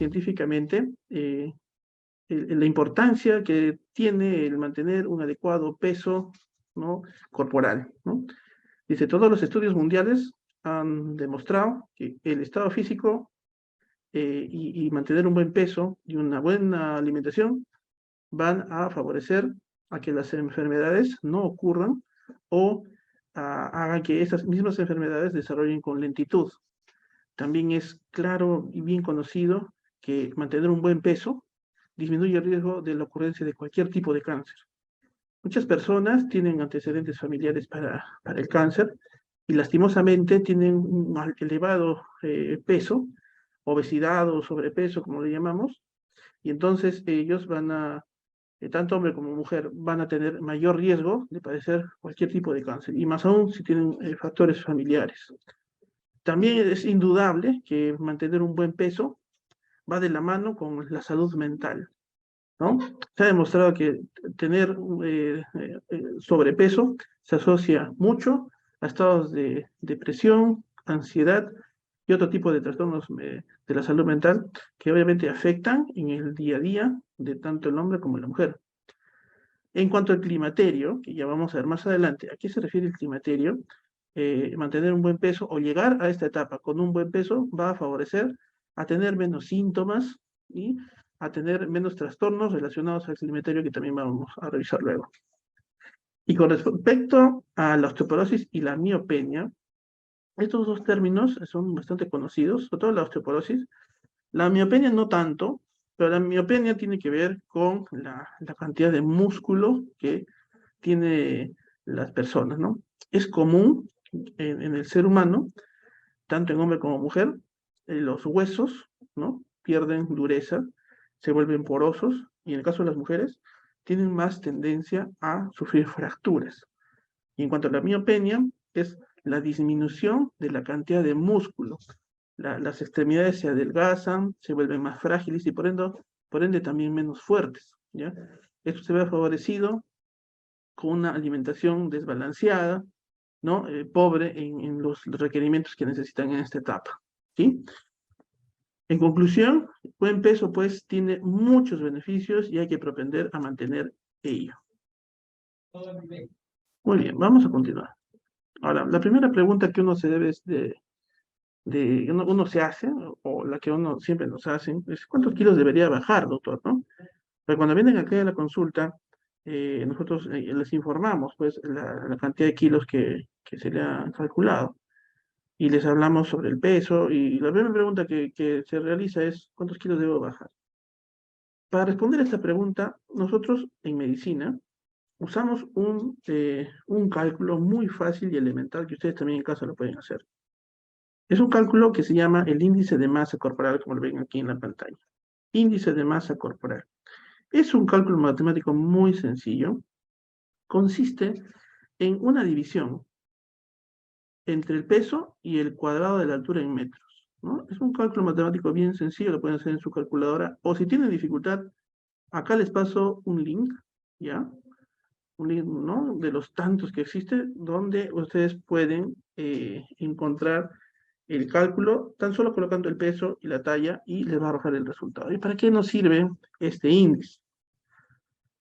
científicamente la importancia que tiene el mantener un adecuado peso, ¿no?, corporal, ¿no? Dice, todos los estudios mundiales han demostrado que el estado físico y mantener un buen peso y una buena alimentación van a favorecer a que las enfermedades no ocurran o hagan que esas mismas enfermedades desarrollen con lentitud. También es claro y bien conocido que mantener un buen peso disminuye el riesgo de la ocurrencia de cualquier tipo de cáncer. Muchas personas tienen antecedentes familiares para el cáncer y lastimosamente tienen un elevado peso, obesidad o sobrepeso, como le llamamos, y entonces ellos van a, tanto hombre como mujer, van a tener mayor riesgo de padecer cualquier tipo de cáncer, y más aún si tienen factores familiares. También es indudable que mantener un buen peso va de la mano con la salud mental, ¿no? Se ha demostrado que tener sobrepeso se asocia mucho a estados de depresión, ansiedad y otro tipo de trastornos de la salud mental que obviamente afectan en el día a día de tanto el hombre como la mujer. En cuanto al climaterio, que ya vamos a ver más adelante, ¿a qué se refiere el climaterio? Mantener un buen peso o llegar a esta etapa con un buen peso va a favorecer a tener menos síntomas y a tener menos trastornos relacionados al climaterio, que también vamos a revisar luego. Y con respecto a la osteoporosis y la miopenia, estos dos términos son bastante conocidos, sobre todo la osteoporosis. La miopenia no tanto, pero la miopenia tiene que ver con la cantidad de músculo que tiene las personas, ¿no? Es común en el ser humano, tanto en hombre como mujer, los huesos, ¿no?, pierden dureza, se vuelven porosos, y en el caso de las mujeres, tienen más tendencia a sufrir fracturas. Y en cuanto a la miopenia, es la disminución de la cantidad de músculo. Las extremidades se adelgazan, se vuelven más frágiles y por ende también menos fuertes, ¿ya? Esto se ve favorecido con una alimentación desbalanceada, ¿no? Pobre en los requerimientos que necesitan en esta etapa, ¿sí? En conclusión, el buen peso pues tiene muchos beneficios y hay que propender a mantener ello. Muy bien, vamos a continuar. Ahora, la primera pregunta que uno se debe uno se hace, o la que uno siempre nos hace, es ¿cuántos kilos debería bajar, doctor, no? Pero cuando vienen acá a la consulta, nosotros les informamos pues la cantidad de kilos que se le han calculado y les hablamos sobre el peso, y la primera pregunta que se realiza es ¿cuántos kilos debo bajar? Para responder a esta pregunta, nosotros en medicina usamos un cálculo muy fácil y elemental que ustedes también en casa lo pueden hacer. Es un cálculo que se llama el índice de masa corporal, como lo ven aquí en la pantalla. Índice de masa corporal. Es un cálculo matemático muy sencillo. Consiste en una división entre el peso y el cuadrado de la altura en metros, ¿no? Es un cálculo matemático bien sencillo, lo pueden hacer en su calculadora, o si tienen dificultad, acá les paso un link, ¿ya? Un link, ¿no?, de los tantos que existen, donde ustedes pueden encontrar el cálculo, tan solo colocando el peso y la talla, y les va a arrojar el resultado. ¿Y para qué nos sirve este índice?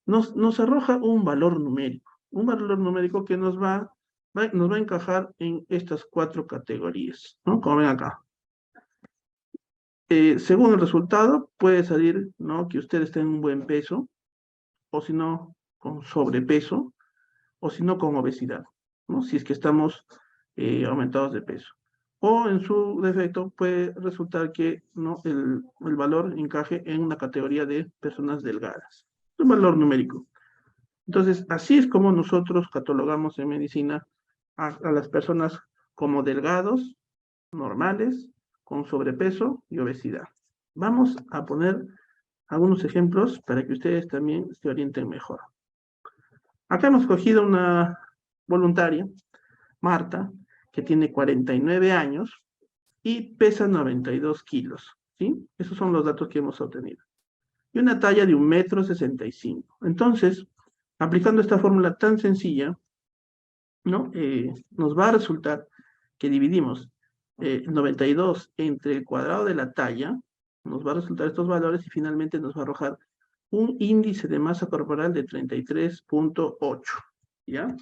Nos arroja un valor numérico que nos va a encajar en estas 4 categorías, ¿no? Como ven acá. Según el resultado, puede salir, ¿no?, que usted está en un buen peso, o si no, con sobrepeso, o si no, con obesidad, ¿no? Si es que estamos aumentados de peso. O en su defecto puede resultar que, ¿no?, el valor encaje en una categoría de personas delgadas. Es un valor numérico. Entonces, así es como nosotros catalogamos en medicina a las personas como delgados, normales, con sobrepeso y obesidad. Vamos a poner algunos ejemplos para que ustedes también se orienten mejor. Acá hemos cogido una voluntaria, Marta, que tiene 49 años y pesa 92 kilos, ¿sí? Esos son los datos que hemos obtenido. Y una talla de 1,65 m. Entonces, aplicando esta fórmula tan sencilla, ¿no?, nos va a resultar que dividimos 92 entre el cuadrado de la talla, nos va a resultar estos valores y finalmente nos va a arrojar un índice de masa corporal de 33.8, ¿ya?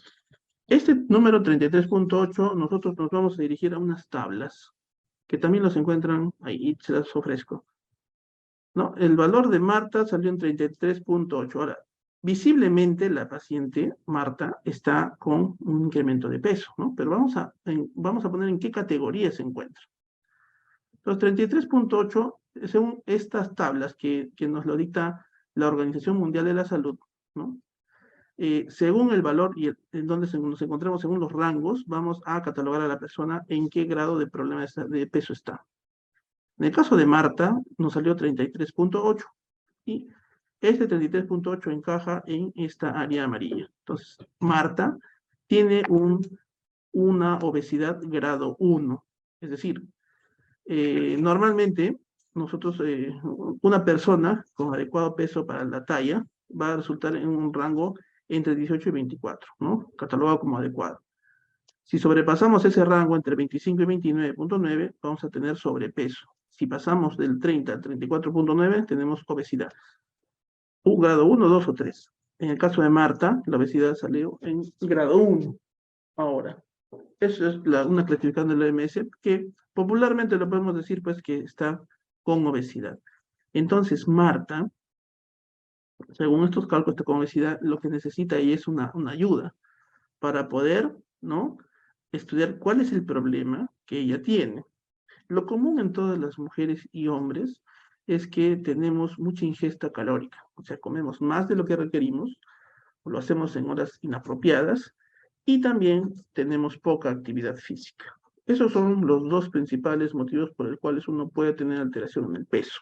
Este número 33.8, nosotros nos vamos a dirigir a unas tablas, que también los encuentran ahí, y se las ofrezco, ¿no? El valor de Marta salió en 33.8. Ahora, visiblemente la paciente, Marta, está con un incremento de peso, ¿no? Pero vamos a poner en qué categoría se encuentra. Los 33.8, según estas tablas que nos lo dicta la Organización Mundial de la Salud, ¿no? Según el valor y en donde nos encontramos, según los rangos, vamos a catalogar a la persona en qué grado de problema de peso está. En el caso de Marta, nos salió 33.8 y este 33.8 encaja en esta área amarilla. Entonces, Marta tiene una obesidad grado 1, es decir, normalmente nosotros, una persona con adecuado peso para la talla va a resultar en un rango entre 18 y 24, ¿no? Catalogado como adecuado. Si sobrepasamos ese rango entre 25 y 29.9, vamos a tener sobrepeso. Si pasamos del 30 al 34.9, tenemos obesidad. Un grado 1, 2 o 3. En el caso de Marta, la obesidad salió en grado 1. Ahora, eso es una clasificación de la OMS que popularmente lo podemos decir pues que está con obesidad. Entonces, Marta, según estos cálculos de con obesidad, lo que necesita ahí es una ayuda para poder, ¿no?, estudiar cuál es el problema que ella tiene. Lo común en todas las mujeres y hombres es que tenemos mucha ingesta calórica, o sea, comemos más de lo que requerimos, lo hacemos en horas inapropiadas, y también tenemos poca actividad física. Esos son los dos principales motivos por los cuales uno puede tener alteración en el peso.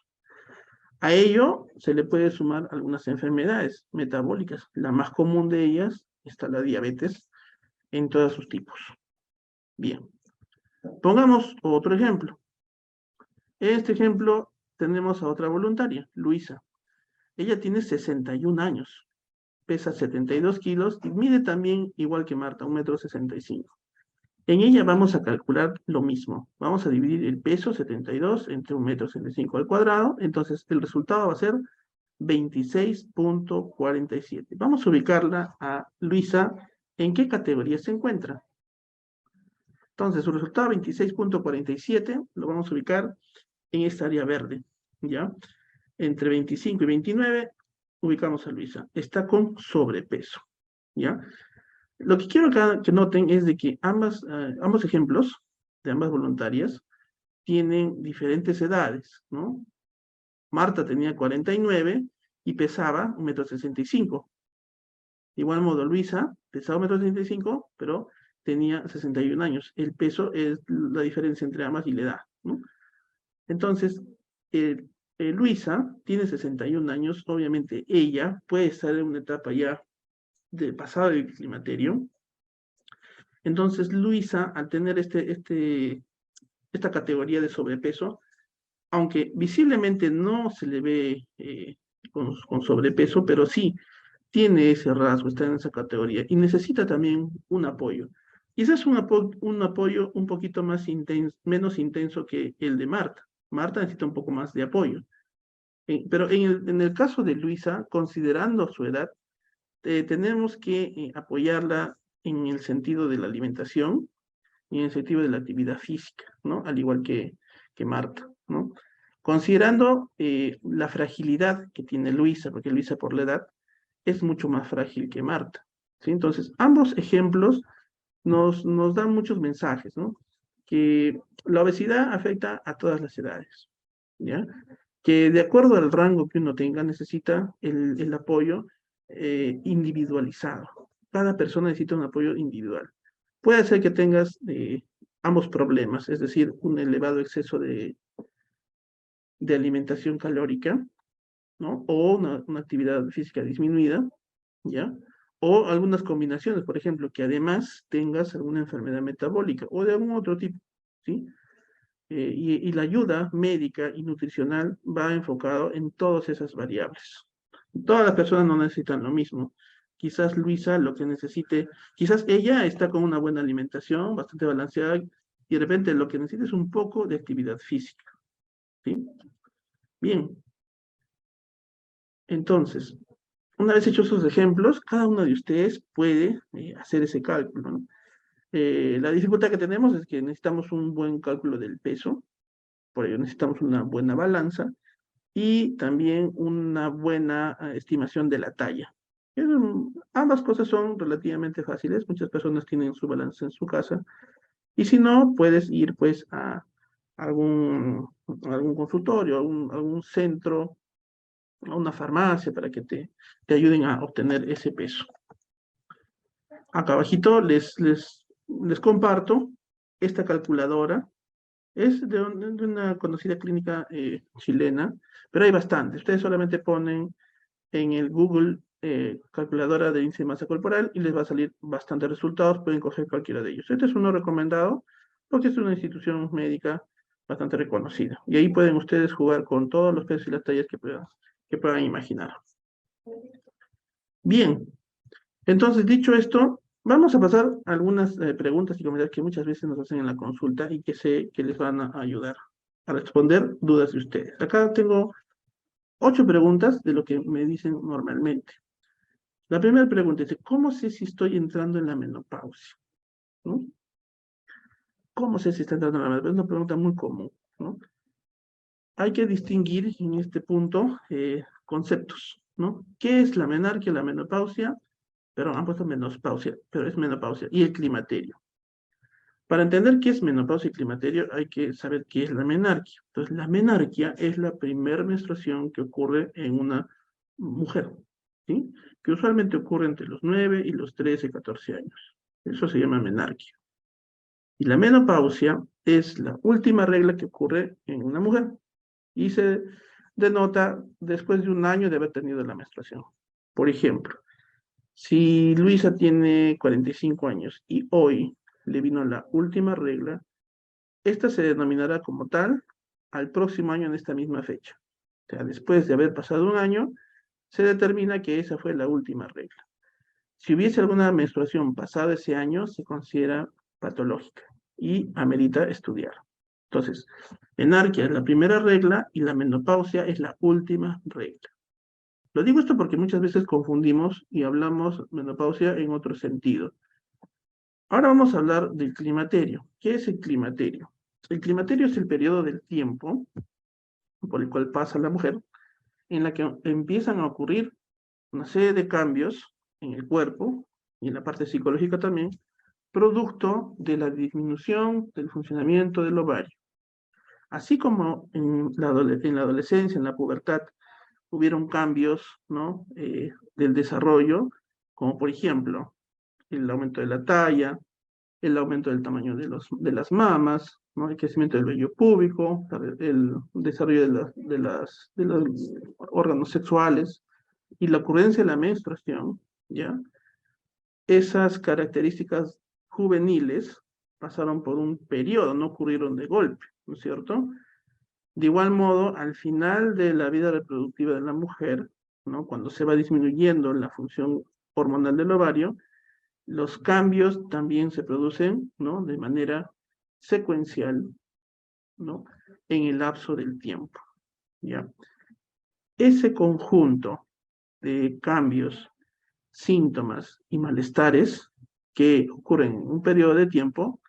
A ello se le puede sumar algunas enfermedades metabólicas. La más común de ellas está la diabetes en todos sus tipos. Bien, pongamos otro ejemplo. En este ejemplo tenemos a otra voluntaria, Luisa. Ella tiene 61 años, pesa 72 kilos y mide también igual que Marta, 1,65 m. En ella vamos a calcular lo mismo. Vamos a dividir el peso 72 entre 1,65 m al cuadrado. Entonces el resultado va a ser 26.47. Vamos a ubicarla a Luisa. ¿En qué categoría se encuentra? Entonces su resultado 26.47 lo vamos a ubicar en esta área verde, ¿ya? Entre 25 y 29 ubicamos a Luisa. Está con sobrepeso, ¿ya? Lo que quiero que noten es de que ambos ejemplos de ambas voluntarias tienen diferentes edades, ¿no? Marta tenía 49 y pesaba 1,65 m. De igual modo, Luisa pesaba 1,65 m, pero tenía 61 años. El peso es la diferencia entre ambas y la edad, ¿no? Entonces, Luisa tiene 61 años, obviamente ella puede estar en una etapa ya de pasado el climaterio. Entonces, Luisa, al tener esta categoría de sobrepeso, aunque visiblemente no se le ve con sobrepeso, pero sí tiene ese rasgo, está en esa categoría y necesita también un apoyo. Quizás un apoyo un poquito menos intenso que el de Marta. Marta necesita un poco más de apoyo. Pero en el caso de Luisa, considerando su edad, tenemos que apoyarla en el sentido de la alimentación y en el sentido de la actividad física, ¿no? Al igual que Marta, ¿no? Considerando la fragilidad que tiene Luisa, porque Luisa por la edad es mucho más frágil que Marta, ¿sí? Entonces, ambos ejemplos nos dan muchos mensajes, ¿no? Que la obesidad afecta a todas las edades, ¿ya? Que de acuerdo al rango que uno tenga, necesita el apoyo individualizado. Cada persona necesita un apoyo individual. Puede ser que tengas ambos problemas, es decir, un elevado exceso de alimentación calórica, ¿no? O una actividad física disminuida, ¿ya? O algunas combinaciones, por ejemplo, que además tengas alguna enfermedad metabólica o de algún otro tipo, ¿sí? Y la ayuda médica y nutricional va enfocado en todas esas variables. Todas las personas no necesitan lo mismo. Quizás Luisa lo que necesite, quizás ella está con una buena alimentación, bastante balanceada, y de repente lo que necesita es un poco de actividad física, ¿sí? Bien, entonces, una vez hechos esos ejemplos, cada uno de ustedes puede hacer ese cálculo, ¿no? La dificultad que tenemos es que necesitamos un buen cálculo del peso, por ello necesitamos una buena balanza y también una buena estimación de la talla. Ambas cosas son relativamente fáciles, muchas personas tienen su balanza en su casa, y si no, puedes ir pues a algún consultorio, algún centro, a una farmacia para que te ayuden a obtener ese peso. Acá abajito les comparto esta calculadora. Es de una conocida clínica chilena, pero hay bastante. Ustedes solamente ponen en el Google calculadora de índice de masa corporal y les va a salir bastantes resultados. Pueden coger cualquiera de ellos. Este es uno recomendado porque es una institución médica bastante reconocida. Y ahí pueden ustedes jugar con todos los pesos y las tallas que puedan imaginar. Bien, entonces dicho esto, vamos a pasar a algunas preguntas y comentarios que muchas veces nos hacen en la consulta y que sé que les van a ayudar a responder dudas de ustedes. Acá tengo 8 preguntas de lo que me dicen normalmente. La primera pregunta es, ¿cómo sé si estoy entrando en la menopausia? ¿No? ¿Cómo sé si está entrando en la menopausia? Es una pregunta muy común, ¿no? Hay que distinguir en este punto conceptos, ¿no? ¿Qué es la menarquia, la menopausia? Pero han puesto menopausia, pero es menopausia, y el climaterio. Para entender qué es menopausia y climaterio, hay que saber qué es la menarquia. Entonces, la menarquia es la primera menstruación que ocurre en una mujer, ¿sí? Que usualmente ocurre entre los 9 y los 13, 14 años. Eso se llama menarquia. Y la menopausia es la última regla que ocurre en una mujer y se denota después de un año de haber tenido la menstruación. Por ejemplo, si Luisa tiene 45 años y hoy le vino la última regla, esta se denominará como tal al próximo año en esta misma fecha. O sea, después de haber pasado un año, se determina que esa fue la última regla. Si hubiese alguna menstruación pasada ese año, se considera patológica y amerita estudiar. Entonces, menarquia es la primera regla y la menopausia es la última regla. Lo digo esto porque muchas veces confundimos y hablamos menopausia en otro sentido. Ahora vamos a hablar del climaterio. ¿Qué es el climaterio? El climaterio es el periodo del tiempo por el cual pasa la mujer, en la que empiezan a ocurrir una serie de cambios en el cuerpo y en la parte psicológica también, producto de la disminución del funcionamiento del ovario. Así como en la adolescencia, en la pubertad, hubieron cambios, ¿no? Del desarrollo, como por ejemplo el aumento de la talla, el aumento del tamaño de las mamas, ¿no? El crecimiento del vello púbico, el desarrollo de los órganos sexuales y la ocurrencia de la menstruación, ¿ya? Esas características juveniles pasaron por un periodo, no ocurrieron de golpe, ¿no es cierto? De igual modo, al final de la vida reproductiva de la mujer, ¿no? Cuando se va disminuyendo la función hormonal del ovario, los cambios también se producen, ¿no? De manera secuencial, ¿no? En el lapso del tiempo, ¿ya? Ese conjunto de cambios, síntomas y malestares que ocurren en un periodo de tiempo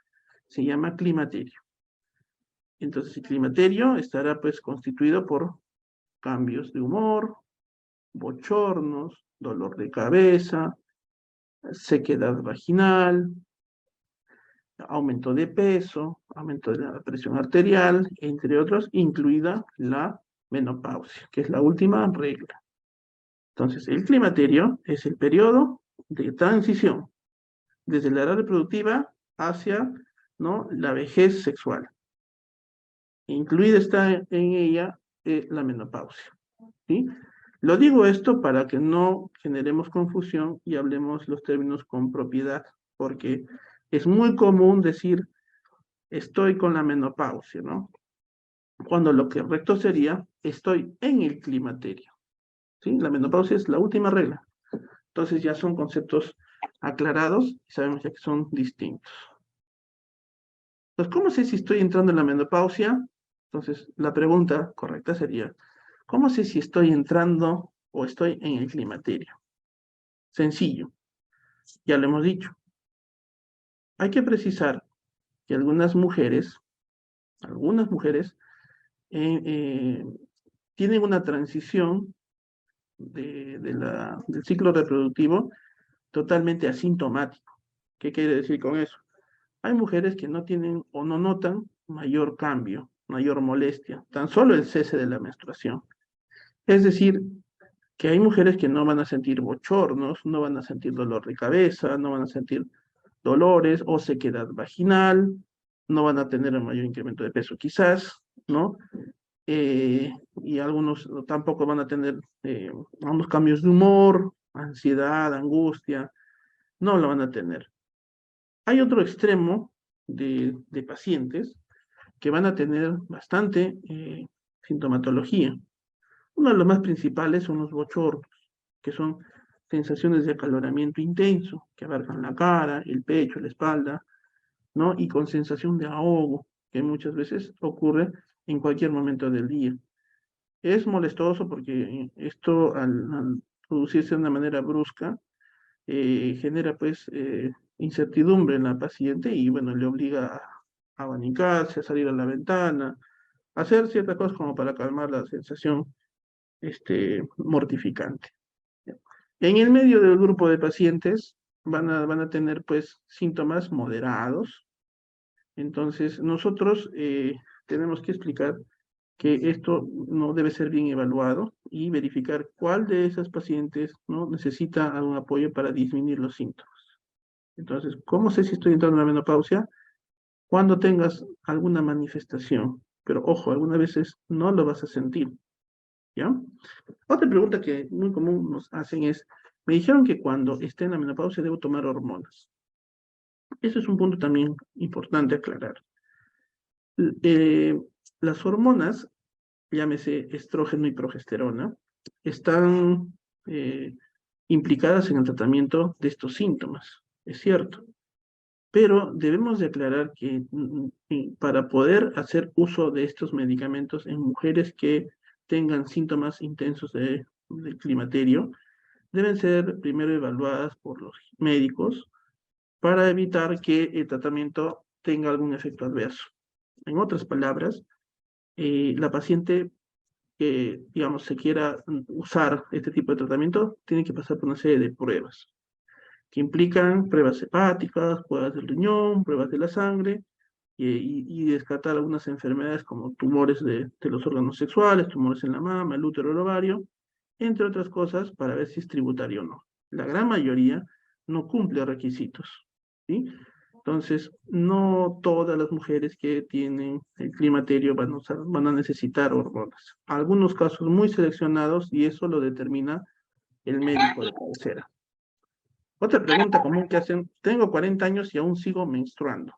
se llama climaterio. Entonces, el climaterio estará pues constituido por cambios de humor, bochornos, dolor de cabeza, sequedad vaginal, aumento de peso, aumento de la presión arterial, entre otros, incluida la menopausia, que es la última regla. Entonces, el climaterio es el periodo de transición desde la edad reproductiva hacia, ¿no?, la vejez sexual. Incluida está en ella la menopausia, ¿sí? Lo digo esto para que no generemos confusión y hablemos los términos con propiedad, porque es muy común decir, estoy con la menopausia, ¿no? Cuando lo correcto sería, estoy en el climaterio, ¿sí? La menopausia es la última regla. Entonces ya son conceptos aclarados y sabemos ya que son distintos. Entonces, ¿cómo sé si estoy entrando en la menopausia? Entonces, la pregunta correcta sería, ¿Cómo sé si estoy entrando o estoy en el climaterio? Sencillo, ya lo hemos dicho. Hay que precisar que algunas mujeres eh, eh, tienen una transición del ciclo reproductivo totalmente asintomático. ¿Qué quiere decir con eso? Hay mujeres que no tienen o no notan mayor cambio, mayor molestia, tan solo el cese de la menstruación. Es decir, que hay mujeres que no van a sentir bochornos, no van a sentir dolor de cabeza, no van a sentir dolores o sequedad vaginal, no van a tener un mayor incremento de peso quizás, ¿no? Y algunos tampoco van a tener algunos cambios de humor, ansiedad, angustia, no lo van a tener. Hay otro extremo de pacientes que van a tener bastante sintomatología. Uno de los más principales son los bochornos, que son sensaciones de acaloramiento intenso, que abarcan la cara, el pecho, la espalda, ¿no? Y con sensación de ahogo, que muchas veces ocurre en cualquier momento del día. Es molestoso porque esto, al producirse de una manera brusca, genera pues incertidumbre en la paciente y bueno, le obliga a abanicarse, a salir a la ventana, a hacer ciertas cosas como para calmar la sensación mortificante. En el medio del grupo de pacientes van a tener pues síntomas moderados, entonces nosotros tenemos que explicar que esto no debe ser bien evaluado y verificar cuál de esas pacientes no necesita algún apoyo para disminuir los síntomas. Entonces, ¿cómo sé si estoy entrando en la menopausia? Cuando tengas alguna manifestación, pero ojo, algunas veces no lo vas a sentir, ¿ya? Otra pregunta que muy común nos hacen es, me dijeron que cuando esté en la menopausia debo tomar hormonas. Eso es un punto también importante aclarar. Eh, las hormonas, llámese estrógeno y progesterona, están implicadas en el tratamiento de estos síntomas, es cierto. Pero debemos de aclarar que para poder hacer uso de estos medicamentos en mujeres que tengan síntomas intensos de climaterio, deben ser primero evaluadas por los médicos para evitar que el tratamiento tenga algún efecto adverso. En otras palabras, la paciente que, digamos, se quiera usar este tipo de tratamiento tiene que pasar por una serie de pruebas que implican pruebas hepáticas, pruebas del riñón, pruebas de la sangre y descartar algunas enfermedades como tumores de los órganos sexuales, tumores en la mama, el útero, el ovario, entre otras cosas, para ver si es tributario o no. La gran mayoría no cumple requisitos, ¿sí? Entonces, no todas las mujeres que tienen el climaterio van a necesitar hormonas. Algunos casos muy seleccionados y eso lo determina el médico de cabecera. Otra pregunta común que hacen, tengo 40 años y aún sigo menstruando.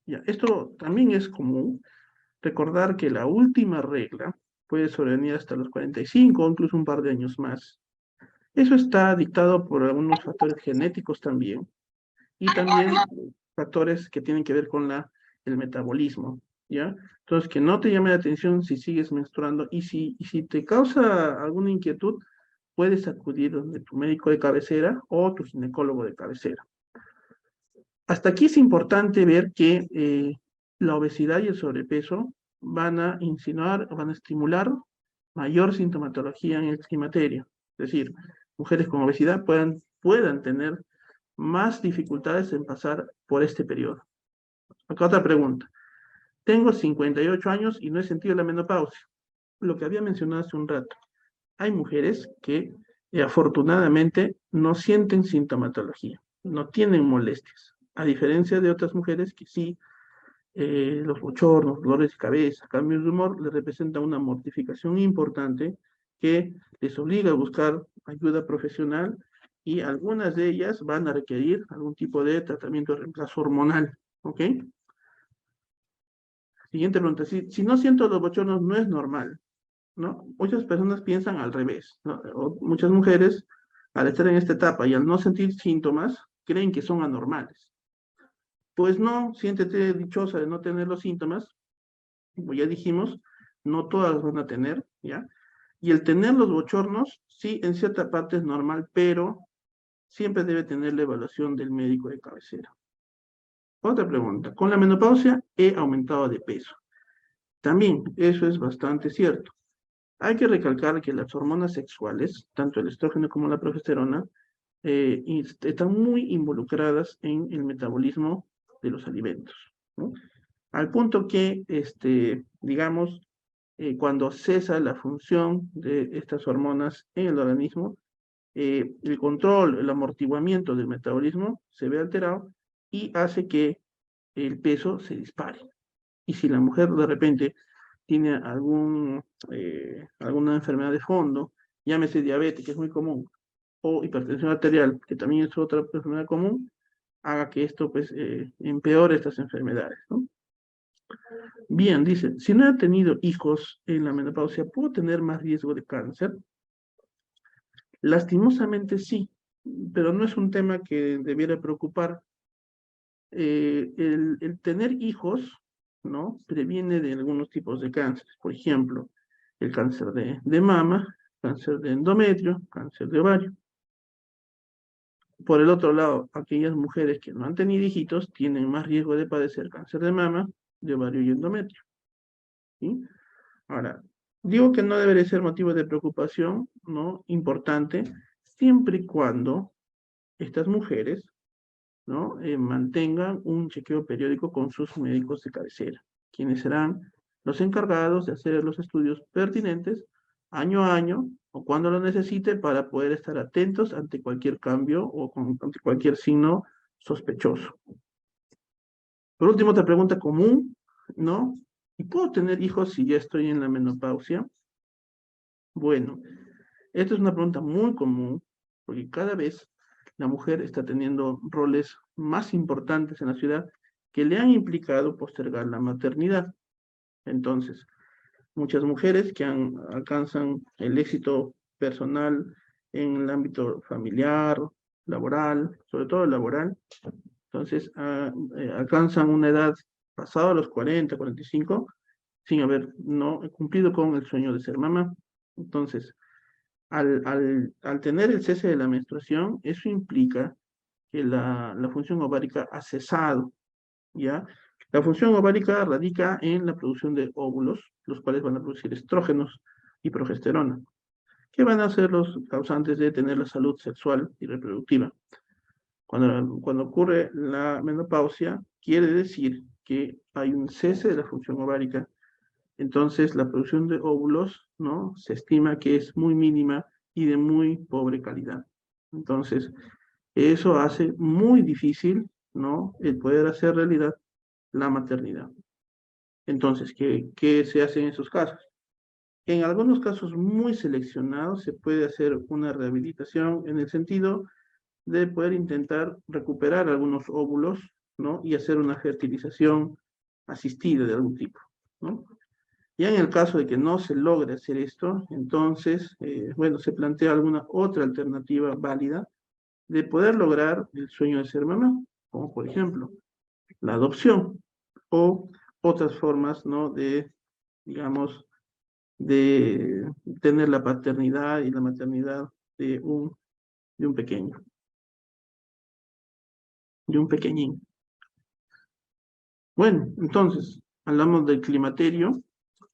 Ya, esto también es común. Recordar que la última regla puede sobrevenir hasta los 45 o incluso un par de años más. Eso está dictado por algunos factores genéticos también y también factores que tienen que ver con el metabolismo, ¿ya? Entonces, que no te llame la atención si sigues menstruando y si te causa alguna inquietud, puedes acudir donde tu médico de cabecera o tu ginecólogo de cabecera. Hasta aquí es importante ver que la obesidad y el sobrepeso van a insinuar, van a estimular mayor sintomatología en el climaterio. Es decir, mujeres con obesidad puedan tener más dificultades en pasar por este periodo. Acá otra pregunta. Tengo 58 años y no he sentido la menopausia. Lo que había mencionado hace un rato. Hay mujeres que afortunadamente no sienten sintomatología, no tienen molestias, a diferencia de otras mujeres que sí, los bochornos, dolores de cabeza, cambios de humor, les representa una mortificación importante que les obliga a buscar ayuda profesional y algunas de ellas van a requerir algún tipo de tratamiento de reemplazo hormonal, ¿ok? Siguiente pregunta, si no siento los bochornos no es normal, ¿no? Muchas personas piensan al revés, ¿no? O muchas mujeres, al estar en esta etapa y al no sentir síntomas, creen que son anormales. Pues no, siéntete dichosa de no tener los síntomas, como ya dijimos, no todas van a tener, ¿ya? Y el tener los bochornos, sí, en cierta parte es normal, pero siempre debe tener la evaluación del médico de cabecera. Otra pregunta, con la menopausia he aumentado de peso. También, eso es bastante cierto. Hay que recalcar que las hormonas sexuales, tanto el estrógeno como la progesterona, están muy involucradas en el metabolismo de los alimentos, ¿no? Al punto que, digamos, cuando cesa la función de estas hormonas en el organismo, el control, el amortiguamiento del metabolismo se ve alterado y hace que el peso se dispare. Y si la mujer de repente tiene alguna enfermedad de fondo, llámese diabetes, que es muy común, o hipertensión arterial, que también es otra enfermedad común, haga que esto pues empeore estas enfermedades, ¿no? Bien, dice, si no he tenido hijos en la menopausia, ¿puedo tener más riesgo de cáncer? Lastimosamente sí, pero no es un tema que debiera preocupar. El tener hijos, ¿no? Previene de algunos tipos de cáncer. Por ejemplo, el cáncer de mama, cáncer de endometrio, cáncer de ovario. Por el otro lado, aquellas mujeres que no han tenido hijitos tienen más riesgo de padecer cáncer de mama, de ovario y endometrio, ¿sí? Ahora, digo que no debería ser motivo de preocupación, ¿no? Importante, siempre y cuando estas mujeres, ¿no? Mantengan un chequeo periódico con sus médicos de cabecera, quienes serán los encargados de hacer los estudios pertinentes año a año o cuando lo necesite para poder estar atentos ante cualquier cambio o ante cualquier signo sospechoso. Por último, otra pregunta común, ¿no? ¿Y puedo tener hijos si ya estoy en la menopausia? Bueno, esta es una pregunta muy común porque cada vez la mujer está teniendo roles más importantes en la ciudad que le han implicado postergar la maternidad. Entonces, muchas mujeres que alcanzan el éxito personal en el ámbito familiar, laboral, sobre todo laboral, entonces alcanzan una edad pasada los 40, 45, sin haber no cumplido con el sueño de ser mamá. Entonces, al tener el cese de la menstruación, eso implica que la función ovárica ha cesado, ¿ya? La función ovárica radica en la producción de óvulos, los cuales van a producir estrógenos y progesterona, que van a ser los causantes de tener la salud sexual y reproductiva. Cuando ocurre la menopausia, quiere decir que hay un cese de la función ovárica. Entonces, la producción de óvulos, ¿no? Se estima que es muy mínima y de muy pobre calidad. Entonces, eso hace muy difícil, ¿no? El poder hacer realidad la maternidad. Entonces, ¿qué se hace en esos casos? En algunos casos muy seleccionados se puede hacer una rehabilitación en el sentido de poder intentar recuperar algunos óvulos, ¿no? Y hacer una fertilización asistida de algún tipo, ¿no? Ya en el caso de que no se logre hacer esto, entonces, bueno, se plantea alguna otra alternativa válida de poder lograr el sueño de ser mamá, como por ejemplo la adopción o otras formas, ¿no? De, digamos, de tener la paternidad y la maternidad de un pequeño, de un pequeñín. Bueno, entonces, hablamos del climaterio.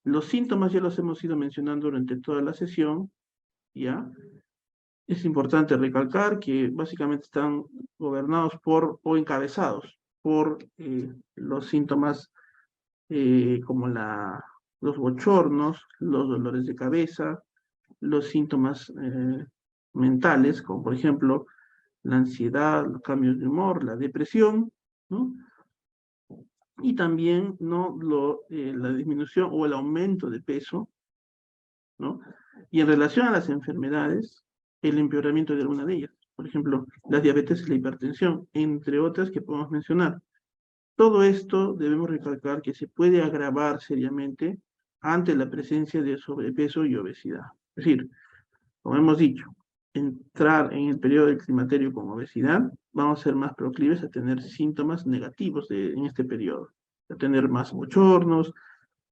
Los síntomas ya los hemos ido mencionando durante toda la sesión, ¿ya? Es importante recalcar que básicamente están gobernados por o encabezados por los síntomas como los bochornos, los dolores de cabeza, los síntomas mentales, como por ejemplo la ansiedad, los cambios de humor, la depresión, ¿no? Y también ¿no? la disminución o el aumento de peso, ¿no? Y en relación a las enfermedades, el empeoramiento de alguna de ellas. Por ejemplo, la diabetes y la hipertensión, entre otras que podemos mencionar. Todo esto debemos recalcar que se puede agravar seriamente ante la presencia de sobrepeso y obesidad. Es decir, como hemos dicho, entrar en el periodo del climaterio con obesidad, vamos a ser más proclives a tener síntomas negativos en este periodo, a tener más bochornos,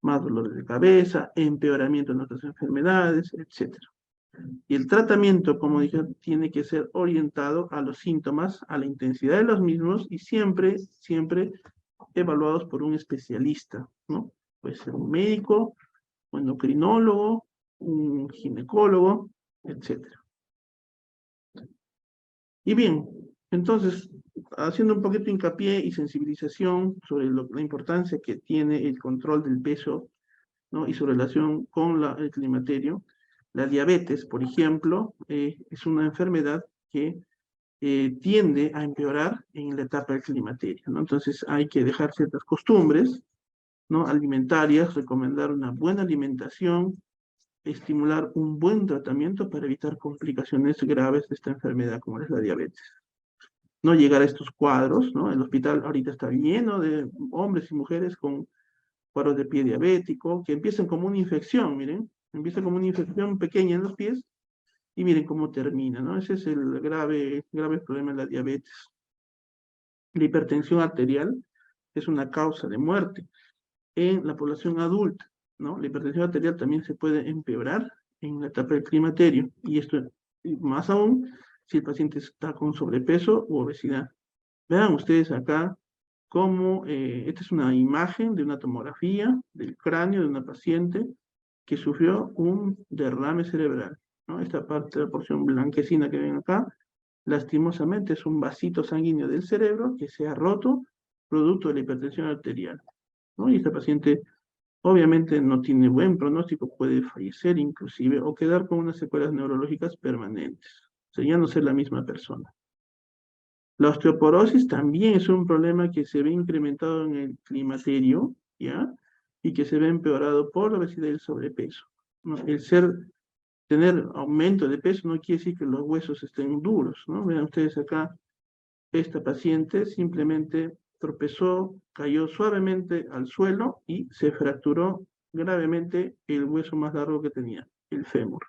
más dolores de cabeza, empeoramiento en otras enfermedades, etc. Y el tratamiento, como dije, tiene que ser orientado a los síntomas, a la intensidad de los mismos y siempre, siempre evaluados por un especialista, ¿no? Puede ser un médico, un endocrinólogo, un ginecólogo, etc. Y bien, entonces, haciendo un poquito de hincapié y sensibilización sobre la importancia que tiene el control del peso, ¿no? Y su relación con el climaterio, la diabetes, por ejemplo, es una enfermedad que tiende a empeorar en la etapa del climaterio, ¿no? Entonces hay que dejar ciertas costumbres, ¿no? Alimentarias, recomendar una buena alimentación, estimular un buen tratamiento para evitar complicaciones graves de esta enfermedad como es la diabetes. No llegar a estos cuadros, ¿no? El hospital ahorita está lleno de hombres y mujeres con cuadros de pie diabético, que empiezan como una infección, miren, empieza como una infección pequeña en los pies, y miren cómo termina, ¿no? Ese es el grave problema de la diabetes. La hipertensión arterial es una causa de muerte en la población adulta, ¿no? La hipertensión arterial también se puede empeorar en la etapa del climaterio, y esto más aún si el paciente está con sobrepeso u obesidad. Vean ustedes acá cómo, esta es una imagen de una tomografía del cráneo de una paciente que sufrió un derrame cerebral, ¿no? Esta parte, la porción blanquecina que ven acá, lastimosamente es un vasito sanguíneo del cerebro que se ha roto producto de la hipertensión arterial, ¿no? Y esta paciente obviamente no tiene buen pronóstico, puede fallecer inclusive o quedar con unas secuelas neurológicas permanentes, o sea, ya no ser la misma persona. La osteoporosis también es un problema que se ve incrementado en el climaterio, ¿ya? Y que se ve empeorado por la obesidad y el sobrepeso, ¿no? Tener aumento de peso no quiere decir que los huesos estén duros, ¿no? Vean ustedes acá, esta paciente simplemente tropezó, cayó suavemente al suelo y se fracturó gravemente el hueso más largo que tenía, el fémur.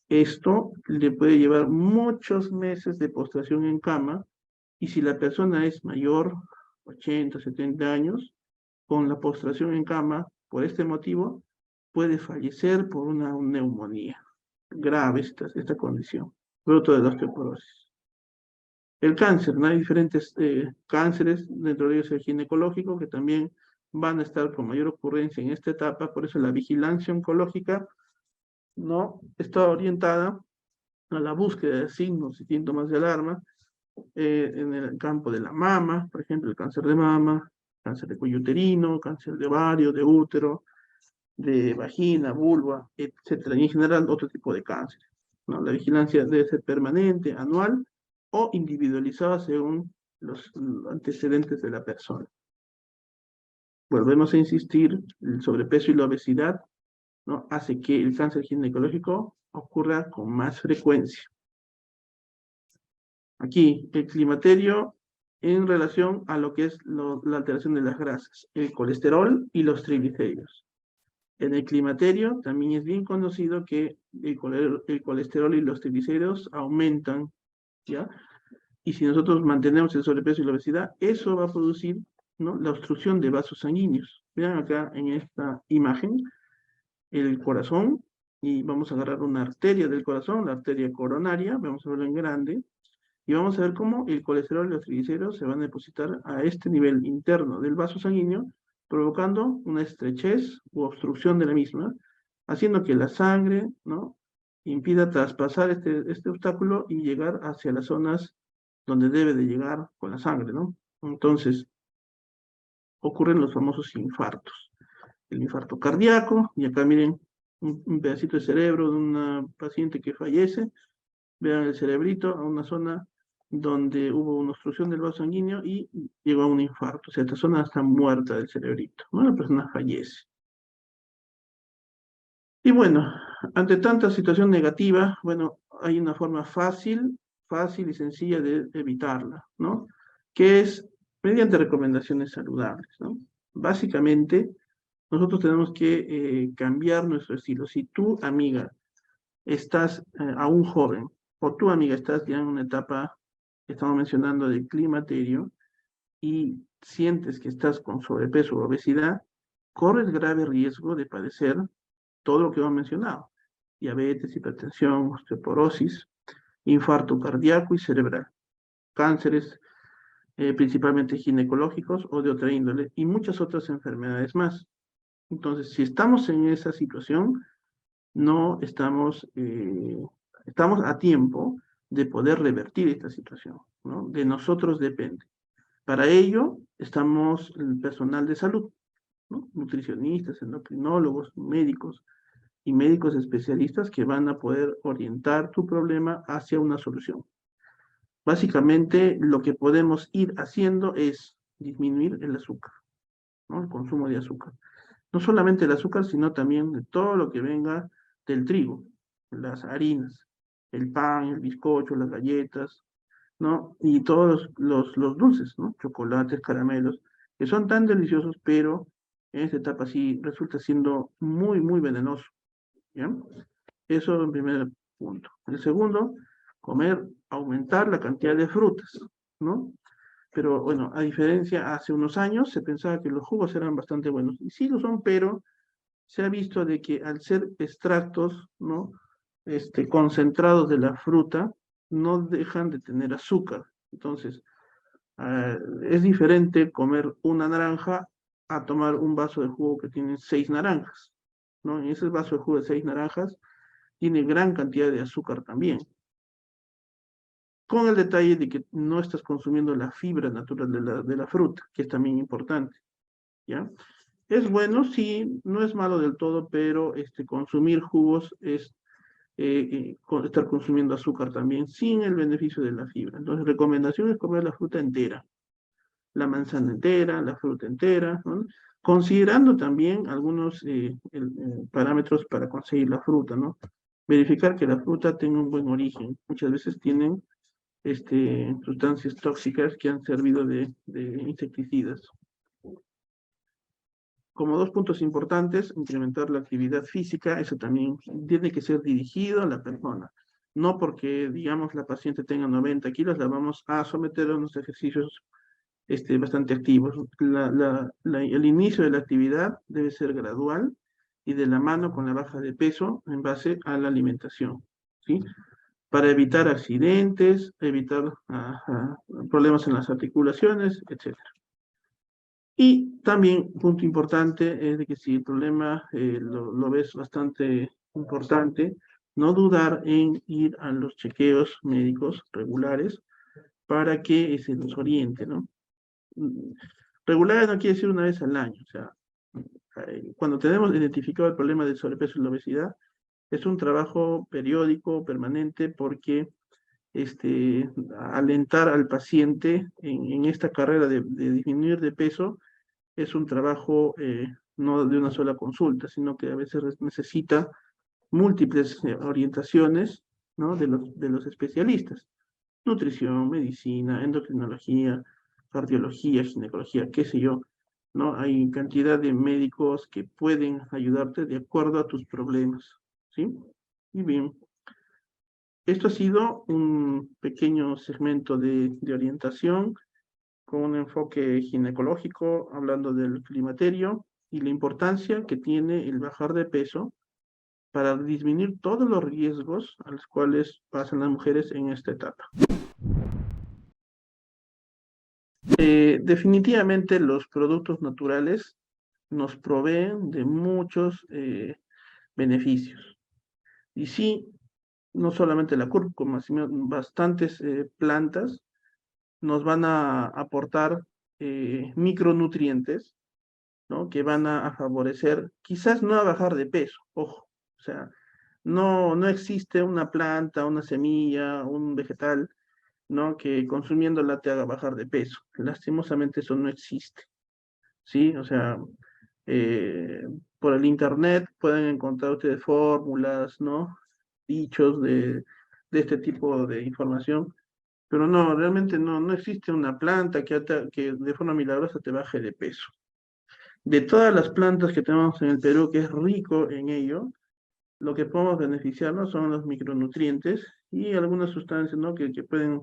Esto le puede llevar muchos meses de postración en cama, y si la persona es mayor, 80, 70 años, con la postración en cama, por este motivo, puede fallecer por una neumonía. Grave esta condición, producto de la osteoporosis. El cáncer, ¿no? Hay diferentes cánceres, dentro de ellos el ginecológico, que también van a estar con mayor ocurrencia en esta etapa, por eso la vigilancia oncológica, ¿no? Está orientada a la búsqueda de signos y síntomas de alarma en el campo de la mama, por ejemplo, el cáncer de mama, cáncer de cuello uterino, cáncer de ovario, de útero, de vagina, vulva, etcétera, y en general otro tipo de cáncer, ¿no? La vigilancia debe ser permanente, anual o individualizada según los antecedentes de la persona. Volvemos a insistir, el sobrepeso y la obesidad, ¿no? Hace que el cáncer ginecológico ocurra con más frecuencia. Aquí, el climaterio en relación a lo que es la alteración de las grasas, el colesterol y los triglicéridos. En el climaterio también es bien conocido que el colesterol y los triglicéridos aumentan, ¿ya? Y si nosotros mantenemos el sobrepeso y la obesidad, eso va a producir, ¿no?, la obstrucción de vasos sanguíneos. Vean acá en esta imagen el corazón, y vamos a agarrar una arteria del corazón, la arteria coronaria, vamos a verla en grande, y vamos a ver cómo el colesterol y los triglicéridos se van a depositar a este nivel interno del vaso sanguíneo, provocando una estrechez u obstrucción de la misma, haciendo que la sangre, ¿no?, impida traspasar este obstáculo y llegar hacia las zonas donde debe de llegar con la sangre, ¿no? Entonces, ocurren los famosos infartos. El infarto cardíaco, y acá miren un pedacito de cerebro de una paciente que fallece, vean el cerebrito a una zona donde hubo una obstrucción del vaso sanguíneo y llegó a un infarto. O sea, esta zona está muerta del cerebrito, ¿no? La persona fallece. Y bueno, ante tanta situación negativa, bueno, hay una forma fácil y sencilla de evitarla, ¿no? Que es mediante recomendaciones saludables, ¿no? Básicamente, nosotros tenemos que cambiar nuestro estilo. Si tú, amiga, estás aún joven, o tu amiga estás ya en una etapa que estamos mencionando de climaterio, y sientes que estás con sobrepeso o obesidad, corres grave riesgo de padecer todo lo que hemos mencionado: diabetes, hipertensión, osteoporosis, infarto cardíaco y cerebral, cánceres, principalmente ginecológicos o de otra índole, y muchas otras enfermedades más. Entonces, si estamos en esa situación, no estamos, estamos a tiempo de poder revertir esta situación, ¿no? De nosotros depende. Para ello, estamos el personal de salud, ¿no? Nutricionistas, endocrinólogos, médicos y médicos especialistas que van a poder orientar tu problema hacia una solución. Básicamente, lo que podemos ir haciendo es disminuir el azúcar, ¿no? El consumo de azúcar. No solamente el azúcar, sino también de todo lo que venga del trigo, las harinas, el pan, el bizcocho, las galletas, ¿no? Y todos los dulces, ¿no? Chocolates, caramelos, que son tan deliciosos, pero en esta etapa sí resulta siendo muy, muy venenoso, ¿ya? Eso en primer punto. El segundo, aumentar la cantidad de frutas, ¿no? Pero bueno, a diferencia, hace unos años se pensaba que los jugos eran bastante buenos, y sí lo son, pero se ha visto de que al ser extractos, ¿no? Concentrados de la fruta, no dejan de tener azúcar. Entonces, es diferente comer una naranja a tomar un vaso de jugo que tiene 6 naranjas, ¿no? Y ese vaso de jugo de 6 naranjas tiene gran cantidad de azúcar también, con el detalle de que no estás consumiendo la fibra natural de la fruta, que es también importante, ¿ya? Es bueno, sí, no es malo del todo, pero consumir jugos es estar consumiendo azúcar también, sin el beneficio de la fibra. Entonces, recomendación es comer la fruta entera, la manzana entera, la fruta entera, ¿no? Considerando también algunos parámetros para conseguir la fruta, ¿no? Verificar que la fruta tenga un buen origen. Muchas veces tienen sustancias tóxicas que han servido de insecticidas. Como dos puntos importantes, incrementar la actividad física. Eso también tiene que ser dirigido a la persona. No porque, digamos, la paciente tenga 90 kilos, la vamos a someter a unos ejercicios bastante activos. El inicio de la actividad debe ser gradual y de la mano con la baja de peso en base a la alimentación, ¿sí? Para evitar accidentes, evitar problemas en las articulaciones, etcétera. Y también, punto importante, es de que si el problema lo ves bastante importante, no dudar en ir a los chequeos médicos regulares para que se los oriente, ¿no? Regular no quiere decir una vez al año, o sea, cuando tenemos identificado el problema del sobrepeso y la obesidad, es un trabajo periódico, permanente, porque alentar al paciente en esta carrera de disminuir de peso es un trabajo no de una sola consulta, sino que a veces necesita múltiples orientaciones, ¿no? de los especialistas: nutrición, medicina, endocrinología, cardiología, ginecología, qué sé yo, ¿no? Hay cantidad de médicos que pueden ayudarte de acuerdo a tus problemas, ¿sí? Y bien, esto ha sido un pequeño segmento de orientación con un enfoque ginecológico, hablando del climaterio y la importancia que tiene el bajar de peso para disminuir todos los riesgos a los cuales pasan las mujeres en esta etapa. Definitivamente los productos naturales nos proveen de muchos beneficios. Y sí, no solamente la cúrcuma, sino bastantes plantas nos van a aportar micronutrientes, ¿no? Que van a favorecer, quizás no a bajar de peso, ojo, o sea, no existe una planta, una semilla, un vegetal, ¿no? Que consumiéndola te haga bajar de peso. Lastimosamente eso no existe, ¿sí? O sea, eh, por el internet pueden encontrar ustedes fórmulas, ¿no? Dichos de este tipo de información, pero no, realmente no existe una planta que de forma milagrosa te baje de peso. De todas las plantas que tenemos en el Perú, que es rico en ello, lo que podemos beneficiarnos son los micronutrientes y algunas sustancias, ¿no? que pueden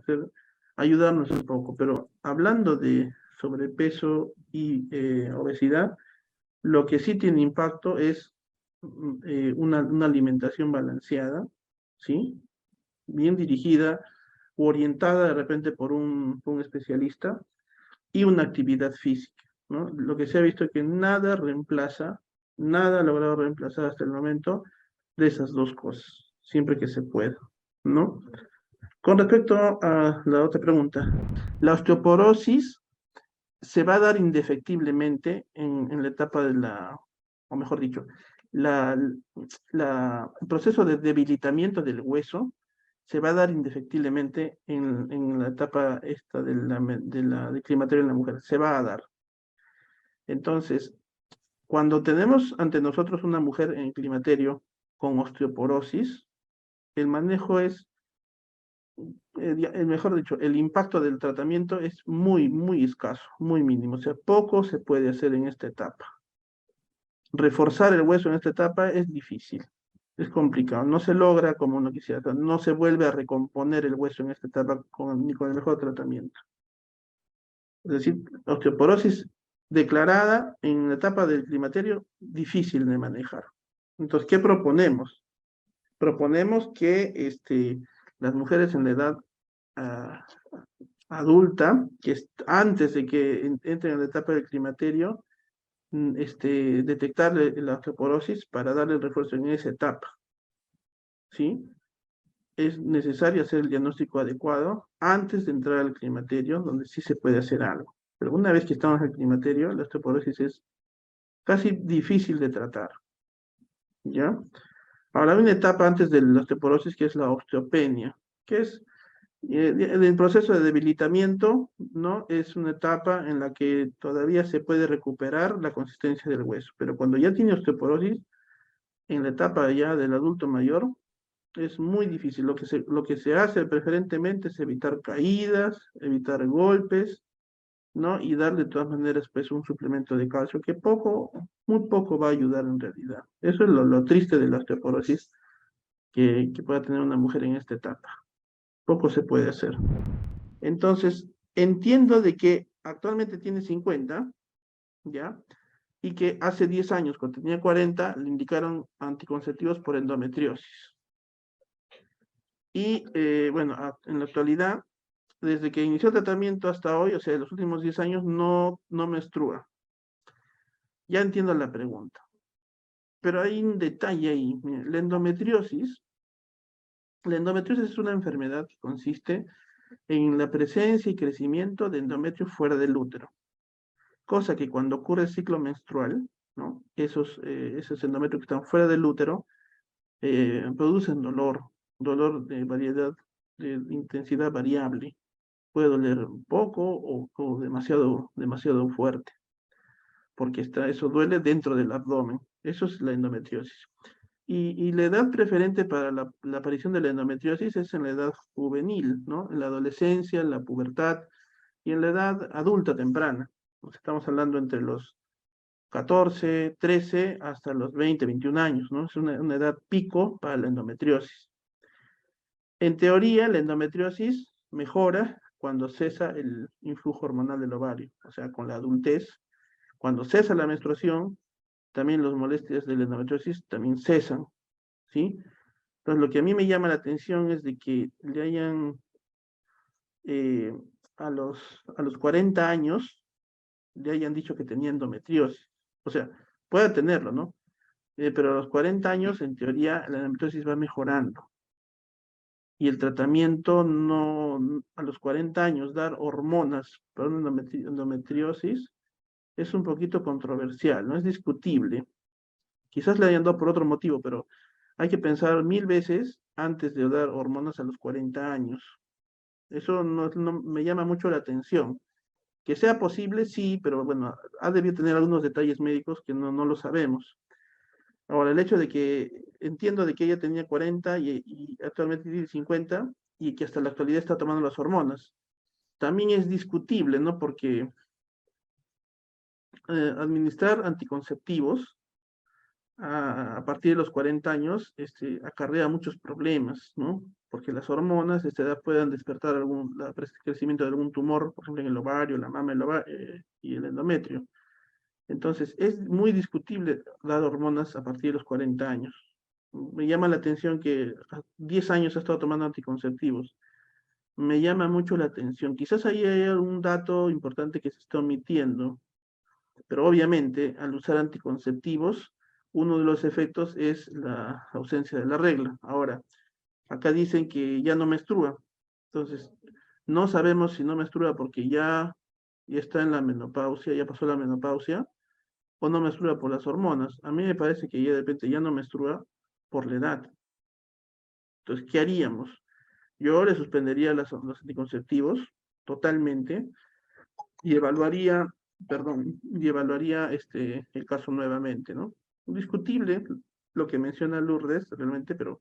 ayudarnos un poco. Pero hablando de sobrepeso y obesidad, Lo que sí tiene impacto es una alimentación balanceada, ¿sí? Bien dirigida o orientada de repente por un especialista y una actividad física, ¿no? Lo que se ha visto es que nada reemplaza, nada ha logrado reemplazar hasta el momento de esas dos cosas, siempre que se pueda, ¿no? Con respecto a la otra pregunta, la osteoporosis se va a dar indefectiblemente en la etapa de o mejor dicho, la, el proceso de debilitamiento del hueso se va a dar indefectiblemente en la etapa esta del climaterio en la mujer, se va a dar. Entonces, cuando tenemos ante nosotros una mujer en climaterio con osteoporosis, el manejo es, mejor dicho, el impacto del tratamiento es muy, muy escaso, muy mínimo, o sea, poco se puede hacer en esta etapa. Reforzar el hueso en esta etapa es difícil, es complicado, no se logra como uno quisiera, no se vuelve a recomponer el hueso en esta etapa ni con el mejor tratamiento. Es decir, osteoporosis declarada en la etapa del climaterio, difícil de manejar. Entonces, ¿qué proponemos? Proponemos que las mujeres en la edad ah, adulta, que antes de que entren en la etapa del climaterio, detectar la osteoporosis para darle el refuerzo en esa etapa, ¿sí? Es necesario hacer el diagnóstico adecuado antes de entrar al climaterio, donde sí se puede hacer algo. Pero una vez que estamos en el climaterio, la osteoporosis es casi difícil de tratar, ¿ya? Ahora hay una etapa antes de la osteoporosis que es la osteopenia, que es el proceso de debilitamiento, ¿no? Es una etapa en la que todavía se puede recuperar la consistencia del hueso, pero cuando ya tiene osteoporosis, en la etapa ya del adulto mayor, es muy difícil. Lo que se hace preferentemente es evitar caídas, evitar golpes, ¿no? Y darle de todas maneras pues un suplemento de calcio que poco, muy poco va a ayudar en realidad. Eso es lo triste de la osteoporosis que pueda tener una mujer en esta etapa. Poco se puede hacer. Entonces, entiendo de que actualmente tiene 50, ¿ya? Y que hace 10 años, cuando tenía 40, le indicaron anticonceptivos por endometriosis. Y bueno, en la actualidad, desde que inició el tratamiento hasta hoy, o sea, los últimos 10 años, no menstrua. Ya entiendo la pregunta. Pero hay un detalle ahí. Mira, la endometriosis es una enfermedad que consiste en la presencia y crecimiento de endometrio fuera del útero. Cosa que cuando ocurre el ciclo menstrual, ¿no? Esos endometrios que están fuera del útero producen dolor de variedad, de intensidad variable. Puede doler un poco o demasiado fuerte, porque eso duele dentro del abdomen. Eso es la endometriosis. Y la edad preferente para la aparición de la endometriosis es en la edad juvenil, ¿no? En la adolescencia, en la pubertad y en la edad adulta temprana. Estamos hablando entre los 14, 13 hasta los 20, 21 años, ¿no? Es una edad pico para la endometriosis. En teoría, la endometriosis mejora cuando cesa el influjo hormonal del ovario, o sea, con la adultez. Cuando cesa la menstruación, también las molestias de la endometriosis también cesan, ¿sí? Entonces, lo que a mí me llama la atención es de que le hayan, eh, a los 40 años, le hayan dicho que tenía endometriosis. O sea, puede tenerlo, ¿no? Pero a los 40 años, en teoría, la endometriosis va mejorando. Y el tratamiento no, a los 40 años, dar hormonas para una endometriosis es un poquito controversial, no es discutible. Quizás le hayan dado por otro motivo, pero hay que pensar 1000 veces antes de dar hormonas a los 40 años. Eso no me llama mucho la atención. Que sea posible, sí, pero bueno, ha debido tener algunos detalles médicos que no lo sabemos. Ahora, el hecho de que entiendo de que ella tenía 40 y actualmente tiene 50 y que hasta la actualidad está tomando las hormonas, también es discutible, ¿no? Porque administrar anticonceptivos a partir de los 40 años acarrea muchos problemas, ¿no? Porque las hormonas a esta edad puedan despertar crecimiento de algún tumor, por ejemplo, en el ovario, la mama y el endometrio. Entonces, es muy discutible dar hormonas a partir de los 40 años. Me llama la atención que a 10 años ha estado tomando anticonceptivos. Me llama mucho la atención. Quizás ahí hay algún dato importante que se está omitiendo, pero obviamente al usar anticonceptivos, uno de los efectos es la ausencia de la regla. Ahora, acá dicen que ya no menstrua. Entonces, no sabemos si no menstrua porque ya está en la menopausia, ya pasó la menopausia, o no menstrua por las hormonas. A mí me parece que ya de repente ya no menstrua por la edad. Entonces, ¿qué haríamos? Yo le suspendería los anticonceptivos totalmente y evaluaría el caso nuevamente, ¿no? Discutible lo que menciona Lourdes realmente, pero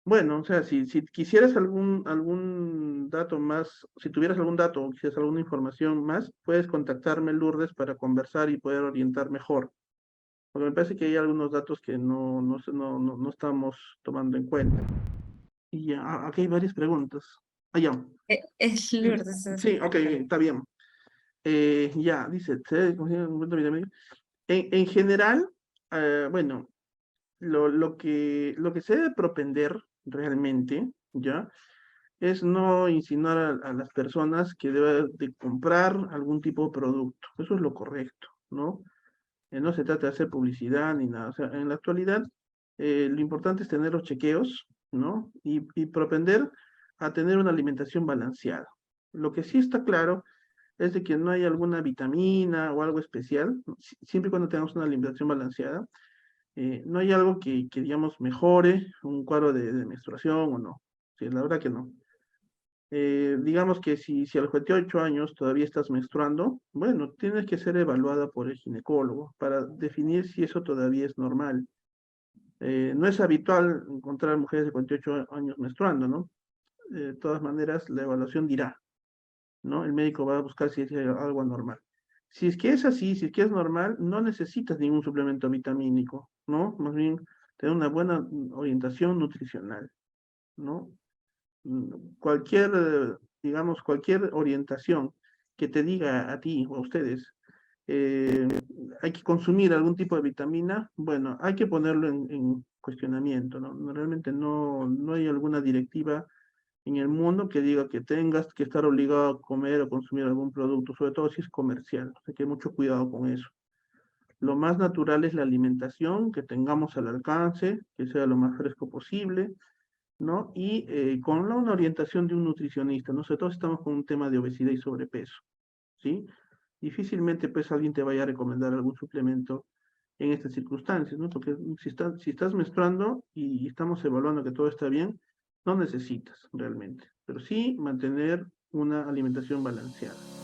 bueno, o sea, si quisieras algún dato más, si tuvieras algún dato o quisieras alguna información más, puedes contactarme, Lourdes, para conversar y poder orientar mejor. Porque me parece que hay algunos datos que no estamos tomando en cuenta. Y ya, aquí hay varias preguntas. Ah, ya. Es Lourdes. Sí, ok, está bien. Ya, dice, en general, bueno, lo que se debe propender realmente, ¿ya? Es no insinuar a las personas que deben de comprar algún tipo de producto. Eso es lo correcto, ¿no? No se trata de hacer publicidad ni nada. O sea, en la actualidad, lo importante es tener los chequeos, ¿no? Y propender a tener una alimentación balanceada. Lo que sí está claro es de que no hay alguna vitamina o algo especial, siempre y cuando tengamos una alimentación balanceada, no hay algo que, digamos, mejore un cuadro de menstruación o no. Sí, la verdad que no. Digamos que si a los 28 años todavía estás menstruando, bueno, tienes que ser evaluada por el ginecólogo para definir si eso todavía es normal. No es habitual encontrar mujeres de 48 años menstruando, ¿no? De todas maneras, la evaluación dirá, ¿no? El médico va a buscar si es algo anormal. Si es que es así, si es que es normal, no necesitas ningún suplemento vitamínico, ¿no? Más bien, tener una buena orientación nutricional, ¿no? Cualquier, digamos, cualquier orientación que te diga a ti o a ustedes, eh, hay que consumir algún tipo de vitamina, bueno, hay que ponerlo en cuestionamiento, ¿no? Realmente no hay alguna directiva en el mundo que diga que tengas que estar obligado a comer o consumir algún producto, sobre todo si es comercial. Hay que tener mucho cuidado con eso. Lo más natural es la alimentación que tengamos al alcance, que sea lo más fresco posible, ¿no? Y con una orientación de un nutricionista, ¿no? Sobre todo si estamos con un tema de obesidad y sobrepeso, ¿sí? Difícilmente pues alguien te vaya a recomendar algún suplemento en estas circunstancias, ¿no? Porque si estás menstruando y estamos evaluando que todo está bien, no necesitas realmente, pero sí mantener una alimentación balanceada.